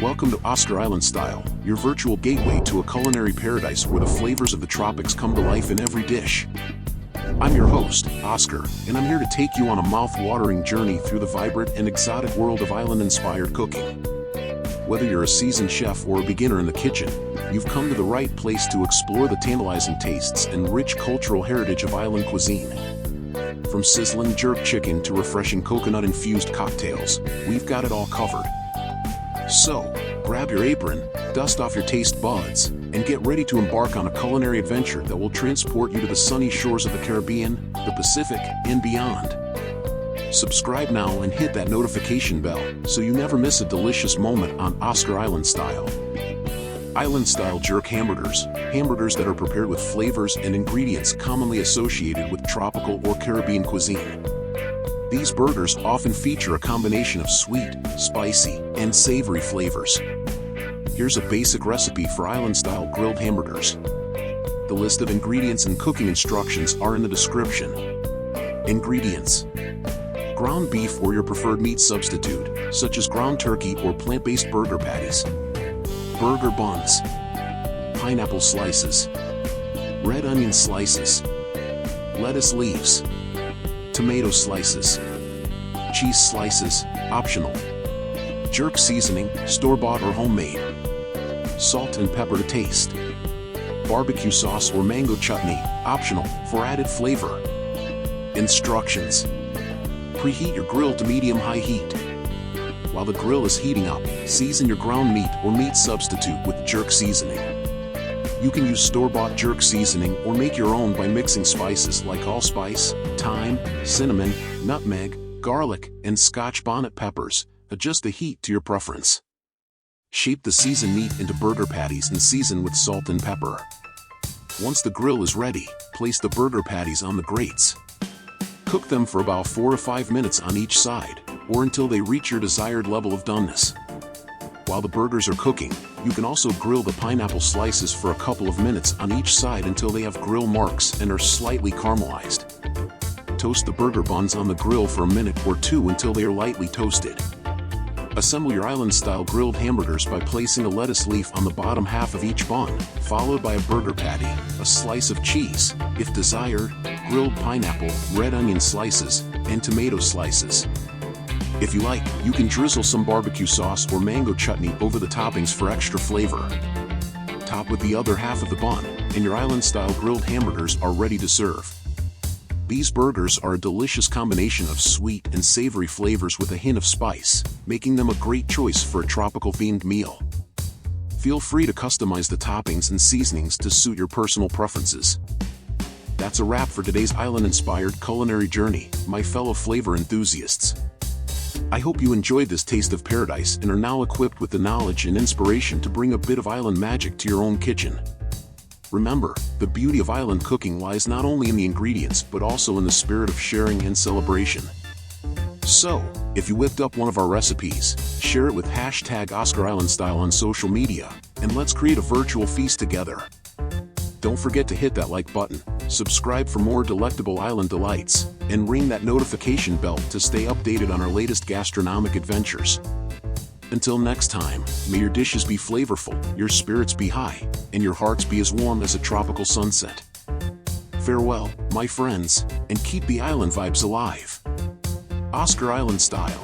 Welcome to Oscar Island Style, your virtual gateway to a culinary paradise where the flavors of the tropics come to life in every dish. I'm your host, Oscar, and I'm here to take you on a mouth-watering journey through the vibrant and exotic world of island-inspired cooking. Whether you're a seasoned chef or a beginner in the kitchen, you've come to the right place to explore the tantalizing tastes and rich cultural heritage of island cuisine. From sizzling jerk chicken to refreshing coconut-infused cocktails, we've got it all covered. So, grab your apron, dust off your taste buds, and get ready to embark on a culinary adventure that will transport you to the sunny shores of the Caribbean, the Pacific, and beyond. Subscribe now and hit that notification bell so you never miss a delicious moment on Oscar Island Style. Island Style jerk hamburgers, hamburgers that are prepared with flavors and ingredients commonly associated with tropical or Caribbean cuisine. These burgers often feature a combination of sweet, spicy, and savory flavors. Here's a basic recipe for island-style grilled hamburgers. The list of ingredients and cooking instructions are in the description. Ingredients: ground beef or your preferred meat substitute, such as ground turkey or plant-based burger patties. Burger buns. Pineapple slices. Red onion slices. Lettuce leaves. Tomato slices. Cheese slices, optional. Jerk seasoning, store-bought or homemade. Salt and pepper to taste. Barbecue sauce or mango chutney, optional, for added flavor. Instructions: preheat your grill to medium-high heat. While the grill is heating up, season your ground meat or meat substitute with jerk seasoning. You can use store-bought jerk seasoning or make your own by mixing spices like allspice, thyme, cinnamon, nutmeg, garlic, and scotch bonnet peppers. Adjust the heat to your preference. Shape the seasoned meat into burger patties and season with salt and pepper. Once the grill is ready, place the burger patties on the grates. Cook them for about 4 to 5 minutes on each side, or until they reach your desired level of doneness. While the burgers are cooking, you can also grill the pineapple slices for a couple of minutes on each side until they have grill marks and are slightly caramelized. Toast the burger buns on the grill for a minute or two until they are lightly toasted. Assemble your island-style grilled hamburgers by placing a lettuce leaf on the bottom half of each bun, followed by a burger patty, a slice of cheese, if desired, grilled pineapple, red onion slices, and tomato slices. If you like, you can drizzle some barbecue sauce or mango chutney over the toppings for extra flavor. Top with the other half of the bun, and your island-style grilled hamburgers are ready to serve. These burgers are a delicious combination of sweet and savory flavors with a hint of spice, making them a great choice for a tropical-themed meal. Feel free to customize the toppings and seasonings to suit your personal preferences. That's a wrap for today's island-inspired culinary journey, my fellow flavor enthusiasts. I hope you enjoyed this taste of paradise and are now equipped with the knowledge and inspiration to bring a bit of island magic to your own kitchen. Remember, the beauty of island cooking lies not only in the ingredients but also in the spirit of sharing and celebration. So, if you whipped up one of our recipes, share it with #OscarIslandStyle on social media, and let's create a virtual feast together. Don't forget to hit that like button, subscribe for more delectable island delights, and ring that notification bell to stay updated on our latest gastronomic adventures. Until next time, may your dishes be flavorful, your spirits be high, and your hearts be as warm as a tropical sunset. Farewell, my friends, and keep the island vibes alive. Oscar Island Style.